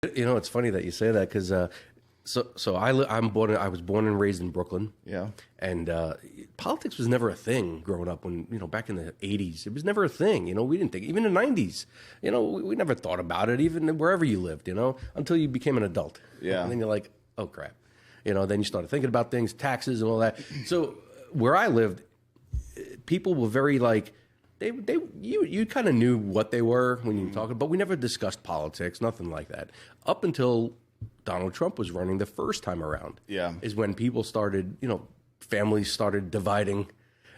You know, it's funny that you say that because I was born and raised in Brooklyn. Yeah. And politics was never a thing growing up. When back in the '80s, it was never a thing. We didn't think, even in the '90s. We never thought about it, even wherever you lived. Until you became an adult. Yeah. And then you're like, oh crap. Then you started thinking about things, taxes, and all that. So where I lived, people were very like. You kind of knew what they were when you were talking, but we never discussed politics, nothing like that. Up until Donald Trump was running the first time around, Yeah. is when people started, families started dividing.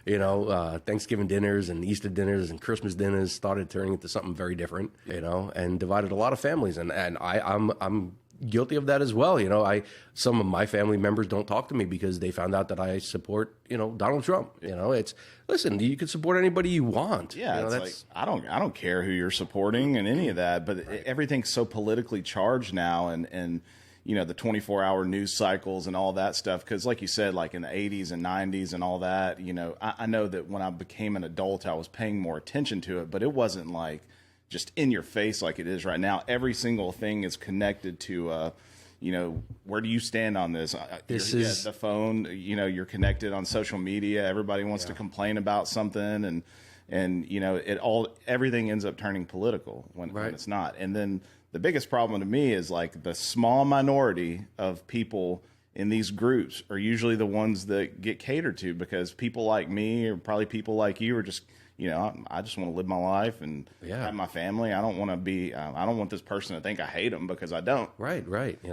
Thanksgiving dinners and Easter dinners and Christmas dinners started turning into something very different. And divided a lot of families, and I'm guilty of that as well. Some of my family members don't talk to me because they found out that I support, Donald Trump. Listen, you can support anybody you want. Yeah, it's like I don't care who you're supporting and any of that, but everything's so politically charged now, and the 24-hour news cycles and all that stuff. Because like you said, like in the 80s and 90s and all that, I know that when I became an adult, I was paying more attention to it, but it wasn't like just in your face like it is right now. Every single thing is connected to, where do you stand on this? The phone, you're connected on social media. Everybody wants to complain about something, and everything ends up turning political when it's not. And then the biggest problem to me is like the small minority of people in these groups are usually the ones that get catered to, because people like me, or probably people like you, are just, I just want to live my life and have my family. I don't want to be, I don't want this person to think I hate them, because I don't. Right.